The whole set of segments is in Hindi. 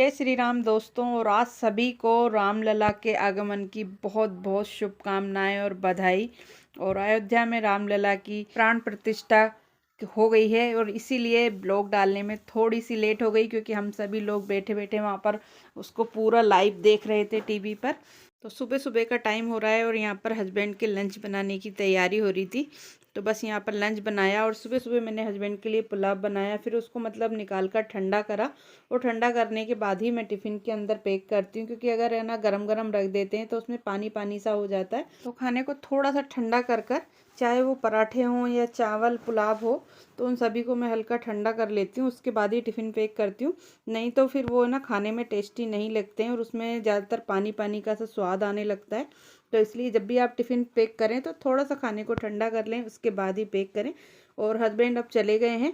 जय श्री राम दोस्तों। और आज सभी को रामलला के आगमन की बहुत बहुत शुभकामनाएं और बधाई। और अयोध्या में रामलला की प्राण प्रतिष्ठा हो गई है और इसीलिए ब्लॉग डालने में थोड़ी सी लेट हो गई, क्योंकि हम सभी लोग बैठे बैठे वहाँ पर उसको पूरा लाइव देख रहे थे टीवी पर। तो सुबह सुबह का टाइम हो रहा है और यहाँ पर हस्बैंड के लंच बनाने की तैयारी हो रही थी। तो बस यहाँ पर लंच बनाया और सुबह सुबह मैंने हस्बैंड के लिए पुलाव बनाया, फिर उसको निकाल कर ठंडा करा। और ठंडा करने के बाद ही मैं टिफ़िन के अंदर पैक करती हूँ, क्योंकि अगर है ना गरम गरम रख देते हैं तो उसमें पानी पानी सा हो जाता है। तो खाने को थोड़ा सा ठंडा कर कर, चाहे वो पराठे हों या चावल पुलाव हो, तो उन सभी को मैं हल्का ठंडा कर लेती हूँ, उसके बाद ही टिफ़िन पैक करती हूँ। नहीं तो फिर वो ना खाने में टेस्टी नहीं लगते हैं और उसमें ज़्यादातर पानी पानी का सा स्वाद आने लगता है। तो इसलिए जब भी आप टिफ़िन पैक करें तो थोड़ा सा खाने को ठंडा कर लें, उसके बाद ही पैक करें। और हस्बैंड अब चले गए हैं,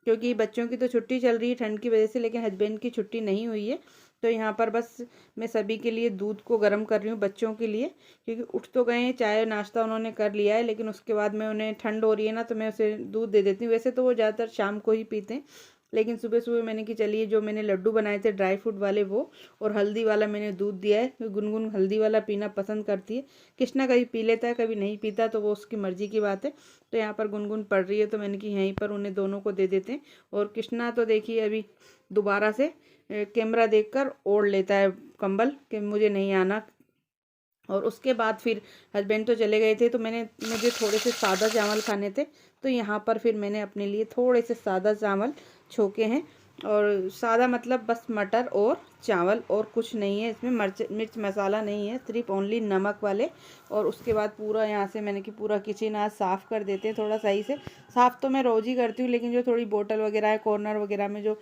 क्योंकि बच्चों की तो छुट्टी चल रही है ठंड की वजह से, लेकिन हस्बैंड की छुट्टी नहीं हुई है। तो यहाँ पर बस मैं सभी के लिए दूध को गर्म कर रही हूँ, बच्चों के लिए, क्योंकि उठ तो गए हैं, चाय नाश्ता उन्होंने कर लिया है, लेकिन उसके बाद मैं उन्हें ठंड हो रही है ना, तो मैं उसे दूध दे देती हूँ। वैसे तो वो ज़्यादातर शाम को ही पीते हैं, लेकिन सुबह सुबह मैंने कि चलिए जो मैंने लड्डू बनाए थे ड्राई फ्रूट वाले वो, और हल्दी वाला मैंने दूध दिया है, क्योंकि गुनगुन हल्दी वाला पीना पसंद करती है। कृष्णा कभी पी लेता है कभी नहीं पीता, तो वो उसकी मर्ज़ी की बात है। तो यहाँ पर गुनगुन पड़ रही है, तो मैंने कि यहीं पर उन्हें दोनों को दे देते हैं। और कृष्णा तो देखिए अभी दोबारा से कैमरा देखकर ओढ़ लेता है कंबल कि मुझे नहीं आना। और उसके बाद फिर हस्बैंड तो चले गए थे, तो मुझे थोड़े से सादा चावल खाने थे। तो यहाँ पर फिर मैंने अपने लिए थोड़े से सादा चावल छोके हैं। और सादा मतलब बस मटर और चावल, और कुछ नहीं है इसमें, मिर्च मसाला नहीं है, सिर्फ ओनली नमक वाले। और उसके बाद पूरा यहाँ से मैंने कि पूरा किचन आज साफ़ कर देते हैं थोड़ा सही से। साफ़ तो मैं रोज़ ही करती हूँ, लेकिन जो थोड़ी बोतल वगैरह है, कॉर्नर वगैरह में जो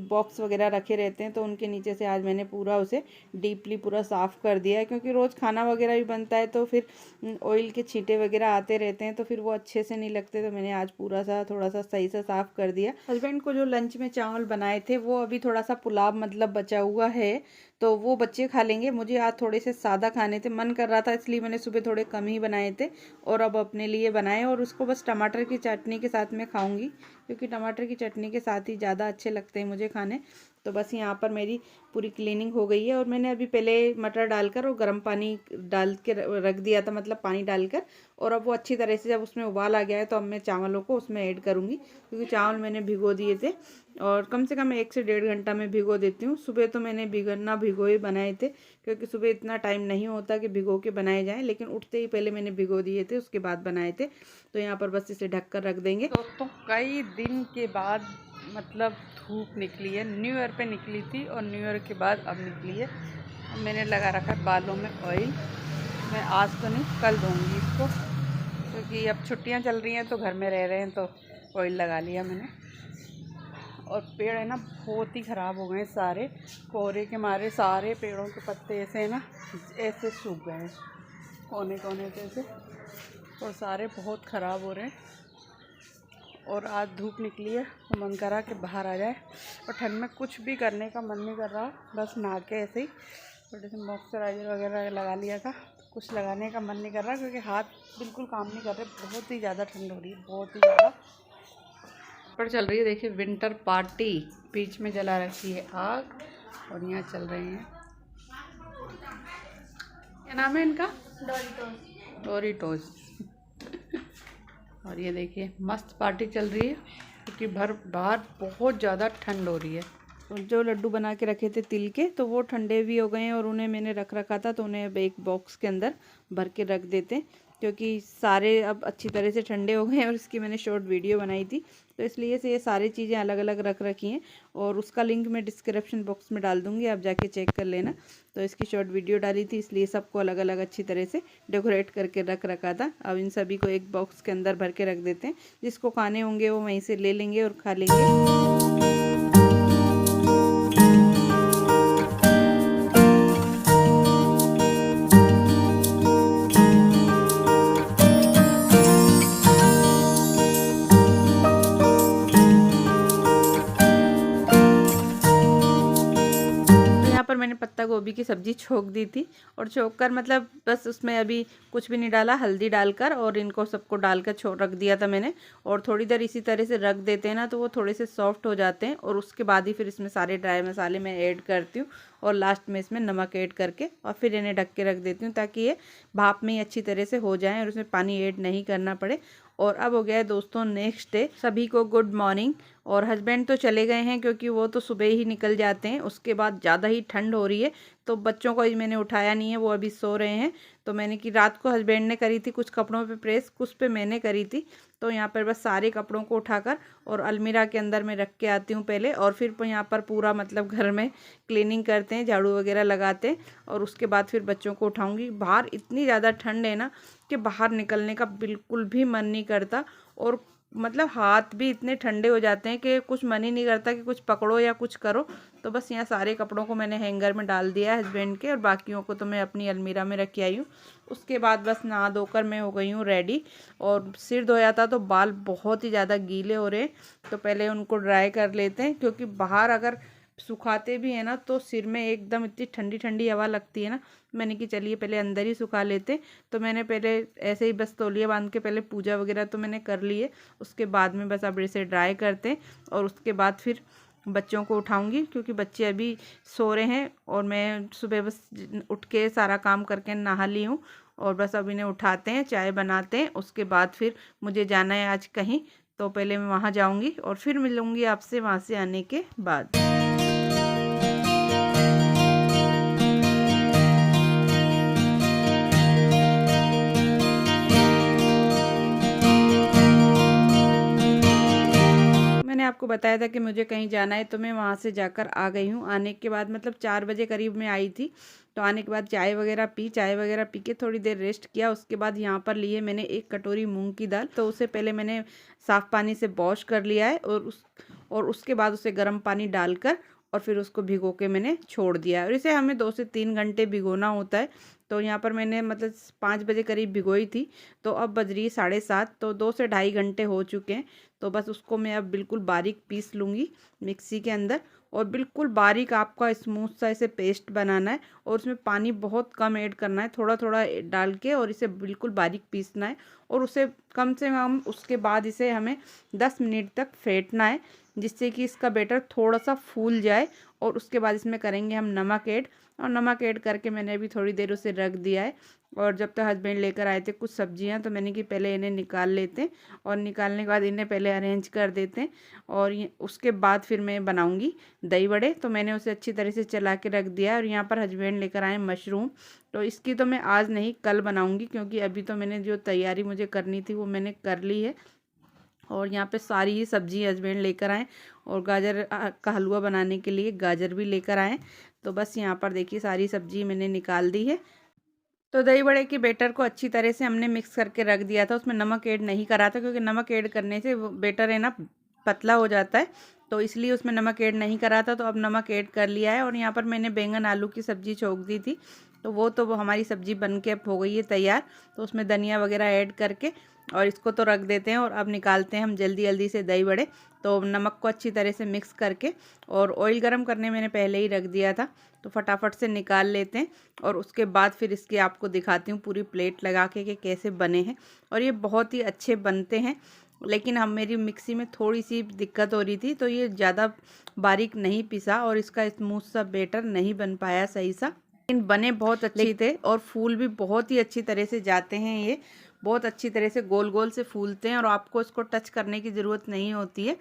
बॉक्स वगैरह रखे रहते हैं, तो उनके नीचे से आज मैंने पूरा उसे डीपली पूरा साफ़ कर दिया है। क्योंकि रोज़ खाना वगैरह भी बनता है, तो फिर ऑयल के छींटे वगैरह आते रहते हैं, तो फिर वो अच्छे से नहीं लगते। तो मैंने आज पूरा सा थोड़ा सा सही से साफ़ कर दिया। हस्बैंड को जो लंच में चावल बनाए थे वो अभी थोड़ा सा पुलाव बचा हुआ है, तो वो बच्चे खा लेंगे। मुझे आज थोड़े से सादा खाने थे, मन कर रहा था, इसलिए मैंने सुबह थोड़े कम ही बनाए थे और अब अपने लिए बनाए। और उसको बस टमाटर की चटनी के साथ में खाऊंगी, क्योंकि टमाटर की चटनी के साथ ही ज़्यादा अच्छे लगते हैं मुझे खाने। तो बस यहाँ पर मेरी पूरी क्लीनिंग हो गई है। और मैंने अभी पहले मटर डालकर और गर्म पानी डाल के रख दिया था, मतलब पानी डालकर। और अब वो अच्छी तरह से जब उसमें उबाल आ गया है, तो अब मैं चावलों को उसमें ऐड करूँगी, क्योंकि चावल मैंने भिगो दिए थे और कम से कम 1 से 1.5 घंटा में भिगो देती हूँ। सुबह तो मैंने भिगोए बनाए थे, क्योंकि सुबह इतना टाइम नहीं होता कि भिगो के बनाए जाएँ, लेकिन उठते ही पहले मैंने भिगो दिए थे, उसके बाद बनाए थे। तो यहाँ पर बस इसे ढक कर रख देंगे। दोस्तों कई दिन के बाद धूप निकली है, न्यू ईयर पे निकली थी और न्यू ईयर के बाद अब निकली है। अब मैंने लगा रखा है बालों में ऑयल। मैं आज तो नहीं, कल दूँगी इसको, क्योंकि अब छुट्टियां चल रही हैं तो घर में रह रहे हैं, तो ऑयल लगा लिया मैंने। और पेड़ है ना बहुत ही ख़राब हो गए हैं सारे, कोहरे के मारे सारे पेड़ों के पत्ते ऐसे सूख गए हैं कोने कोने पे से, और सारे बहुत ख़राब हो रहे हैं। और आज धूप निकली है तो मन करा कि बाहर आ जाए, और ठंड में कुछ भी करने का मन नहीं कर रहा, बस नहा के ऐसे ही थोड़े से मॉइस्चराइज़र वगैरह लगा लिया था। कुछ लगाने का मन नहीं कर रहा, क्योंकि हाथ बिल्कुल काम नहीं कर रहे, बहुत ही ज़्यादा ठंड हो रही है, बहुत ही ज़्यादा। पर चल रही है देखिए विंटर पार्टी, बीच में जला रखी है आग और यहाँ चल रहे हैं, क्या नाम है इनका, डोरिटोस। और ये देखिए मस्त पार्टी चल रही है, क्योंकि बाहर बहुत ज़्यादा ठंड हो रही है। और जो लड्डू बना के रखे थे तिल के, तो वो ठंडे भी हो गए हैं और उन्हें मैंने रख रखा था, तो उन्हें अब एक बॉक्स के अंदर भर के रख देते हैं, क्योंकि सारे अब अच्छी तरह से ठंडे हो गए हैं। और इसकी मैंने शॉर्ट वीडियो बनाई थी, तो इसलिए से ये सारी चीज़ें अलग अलग रख रखी हैं, और उसका लिंक मैं डिस्क्रिप्शन बॉक्स में डाल दूँगी, आप जाके चेक कर लेना। तो इसकी शॉर्ट वीडियो डाली थी, इसलिए सबको अलग अलग अच्छी तरह से डेकोरेट करके रख रखा था। अब इन सभी को एक बॉक्स के अंदर भर के रख देते हैं, जिसको खाने होंगे वो वहीं से ले लेंगे और खा लेंगे। पर मैंने पत्ता गोभी गोभी की सब्ज़ी छोंक दी थी और छोंक कर मतलब बस उसमें अभी कुछ भी नहीं डाला, हल्दी डालकर और इनको सबको डालकर रख दिया था मैंने। और थोड़ी देर इसी तरह से रख देते हैं ना तो वो थोड़े से सॉफ्ट हो जाते हैं और उसके बाद ही फिर इसमें सारे ड्राई मसाले मैं ऐड करती हूँ और लास्ट में इसमें नमक ऐड करके और फिर इन्हें ढक के रख देती हूँ ताकि ये भाप में ही अच्छी तरह से हो जाए और उसमें पानी ऐड नहीं करना पड़े। और अब हो गया है दोस्तों नेक्स्ट डे। सभी को गुड मॉर्निंग। और हस्बैंड तो चले गए हैं क्योंकि वो तो सुबह ही निकल जाते हैं। उसके बाद ज़्यादा ही ठंड हो रही है तो बच्चों को ही मैंने उठाया नहीं है, वो अभी सो रहे हैं। तो मैंने कि रात को हस्बैंड ने करी थी कुछ कपड़ों पे प्रेस, कुछ पे मैंने करी थी। तो यहाँ पर बस सारे कपड़ों को उठाकर और अलमीरा के अंदर मैं रख के आती हूँ पहले, और फिर यहाँ पर पूरा मतलब घर में क्लीनिंग करते हैं, झाड़ू वगैरह लगाते हैं और उसके बाद फिर बच्चों को उठाऊँगी। बाहर इतनी ज़्यादा ठंड है ना कि बाहर निकलने का बिल्कुल भी मन नहीं करता और मतलब हाथ भी इतने ठंडे हो जाते हैं कि कुछ मन ही नहीं करता कि कुछ पकड़ो या कुछ करो। तो बस यहाँ सारे कपड़ों को मैंने हैंगर में डाल दिया है हस्बैंड के और बाकियों को तो मैं अपनी अलमीरा में रख के आई हूँ। उसके बाद बस नहा धोकर मैं हो गई हूँ रेडी और सिर धोया था तो बाल बहुत ही ज़्यादा गीले हो रहे हैं तो पहले उनको ड्राई कर लेते हैं, क्योंकि बाहर अगर सुखाते भी है ना तो सिर में एकदम इतनी ठंडी ठंडी हवा लगती है ना। मैंने कि चलिए पहले अंदर ही सुखा लेते। तो मैंने पहले ऐसे ही बस तौलिया बांध के पहले पूजा वगैरह तो मैंने कर ली है, उसके बाद में बस अब इसे ड्राई करते हैं और उसके बाद फिर बच्चों को उठाऊंगी क्योंकि बच्चे अभी सो रहे हैं और मैं सुबह बस उठ के सारा काम करके नहा ली हूँ और बस अब इन्हें उठाते हैं, चाय बनाते हैं। उसके बाद फिर मुझे जाना है आज कहीं, तो पहले मैं वहाँ जाऊँगी और फिर मिलूँगी आपसे वहाँ से आने के बाद। मैंने आपको बताया था कि मुझे कहीं जाना है तो मैं वहाँ से जाकर आ गई हूँ। आने के बाद मतलब 4 बजे करीब में आई थी। तो आने के बाद चाय वगैरह पी के थोड़ी देर रेस्ट किया। उसके बाद यहाँ पर लिए मैंने 1 कटोरी मूंग की दाल। तो उसे पहले मैंने साफ़ पानी से वॉश कर लिया है और उसके बाद उसे गर्म पानी डालकर और फिर उसको भिगो के मैंने छोड़ दिया है। और इसे हमें 2 से 3 घंटे भिगोना होता है। तो यहाँ पर मैंने मतलब 5 बजे करीब भिगोई थी तो अब बज रही 7:30, तो 2 से ढाई घंटे हो चुके हैं। तो बस उसको मैं अब बिल्कुल बारीक पीस लूँगी मिक्सी के अंदर और बिल्कुल बारीक आपका स्मूथ सा इसे पेस्ट बनाना है और उसमें पानी बहुत कम ऐड करना है, थोड़ा थोड़ा डाल के और इसे बिल्कुल बारीक पीसना है। और उसे कम से कम उसके बाद इसे हमें 10 मिनट तक फेंटना है जिससे कि इसका बैटर थोड़ा सा फूल जाए। और उसके बाद इसमें करेंगे हम नमक ऐड, और नमक ऐड करके मैंने अभी थोड़ी देर उसे रख दिया है। और जब तक हस्बैंड लेकर आए थे कुछ सब्जियां तो मैंने कि पहले इन्हें निकाल लेते हैं और निकालने के बाद इन्हें पहले अरेंज कर देते हैं। और उसके बाद फिर मैं बनाऊंगी दही बड़े। तो मैंने उसे अच्छी तरह से चला के रख दिया है। और यहाँ पर हस्बैंड लेकर आए मशरूम, तो इसकी तो मैं आज नहीं कल बनाऊंगी क्योंकि अभी तो मैंने जो तैयारी मुझे करनी थी वो मैंने कर ली है। और यहाँ पे सारी ही सब्जी हस्बैंड लेकर आए और गाजर का हलवा बनाने के लिए गाजर भी लेकर आए। तो बस यहाँ पर देखिए सारी सब्जी मैंने निकाल दी है। तो दही बड़े के बैटर को अच्छी तरह से हमने मिक्स करके रख दिया था, उसमें नमक ऐड नहीं करा था क्योंकि नमक ऐड करने से वो बैटर है ना पतला हो जाता है, तो इसलिए उसमें नमक ऐड नहीं करा था। तो अब नमक ऐड कर लिया है। और यहाँ पर मैंने बैंगन आलू की सब्ज़ी छोंक दी थी तो वो हमारी सब्ज़ी बन के अब हो गई है तैयार। तो उसमें धनिया वगैरह ऐड करके और इसको तो रख देते हैं और अब निकालते हैं हम जल्दी जल्दी से दही बड़े। तो नमक को अच्छी तरह से मिक्स करके और ऑयल गरम करने मैंने पहले ही रख दिया था तो फटाफट से निकाल लेते हैं। और उसके बाद फिर इसके आपको दिखाती हूँ पूरी प्लेट लगा के कि कैसे बने हैं। और ये बहुत ही अच्छे बनते हैं, लेकिन हम मेरी मिक्सी में थोड़ी सी दिक्कत हो रही थी तो ये ज़्यादा बारीक नहीं पिसा और इसका स्मूथ सा बैटर नहीं बन पाया सही सा, लेकिन बने बहुत अच्छे थे और फूल भी बहुत ही अच्छी तरह से जाते हैं। ये बहुत अच्छी तरह से गोल गोल से फूलते हैं और आपको इसको टच करने की ज़रूरत नहीं होती है।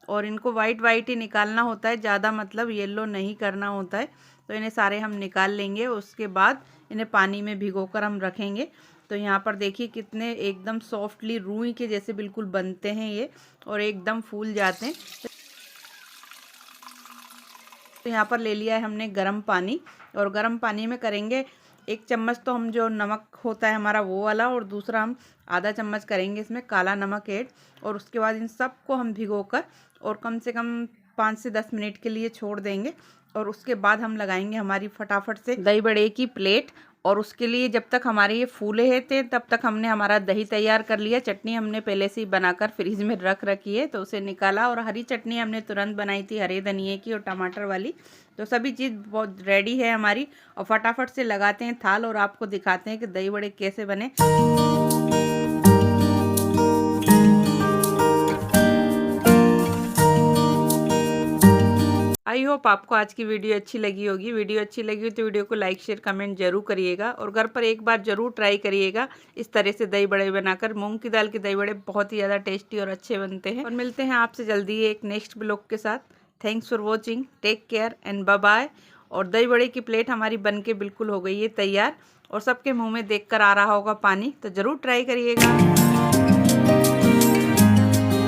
और इनको वाइट वाइट ही निकालना होता है, ज़्यादा मतलब येलो नहीं करना होता है। तो इन्हें सारे हम निकाल लेंगे, उसके बाद इन्हें पानी में भिगोकर हम रखेंगे। तो यहाँ पर देखिए कितने एकदम सॉफ्टली रूई के जैसे बिल्कुल बनते हैं ये और एकदम फूल जाते हैं। तो यहाँ पर ले लिया है हमने गर्म पानी और गर्म पानी में करेंगे 1 चम्मच तो हम जो नमक होता है हमारा वो वाला, और दूसरा हम आधा चम्मच करेंगे इसमें काला नमक ऐड। और उसके बाद इन सबको हम भिगोकर और कम से कम 5 से 10 मिनट के लिए छोड़ देंगे। और उसके बाद हम लगाएंगे हमारी फटाफट से दही बड़े की प्लेट। और उसके लिए जब तक हमारे ये फूले थे तब तक हमने हमारा दही तैयार कर लिया। चटनी हमने पहले से ही बनाकर फ्रिज में रख रखी है तो उसे निकाला। और हरी चटनी हमने तुरंत बनाई थी हरे धनिए की और टमाटर वाली, तो सभी चीज़ बहुत रेडी है हमारी, और फटाफट से लगाते हैं थाल और आपको दिखाते हैं कि दही बड़े कैसे बने। आई होप आपको आज की वीडियो अच्छी लगी होगी। वीडियो अच्छी लगी हो तो वीडियो को लाइक शेयर कमेंट जरूर करिएगा, और घर पर एक बार जरूर ट्राई करिएगा इस तरह से दही बड़े बनाकर। मूंग की दाल के दही बड़े बहुत ही ज़्यादा टेस्टी और अच्छे बनते हैं। और मिलते हैं आपसे जल्दी एक नेक्स्ट ब्लॉग के साथ। Thanks for watching, take care and bye bye. और दही बड़े की प्लेट हमारी बन के बिल्कुल हो गई है तैयार, और सबके मुँह में देख कर आ रहा होगा पानी, तो ज़रूर ट्राई करिएगा।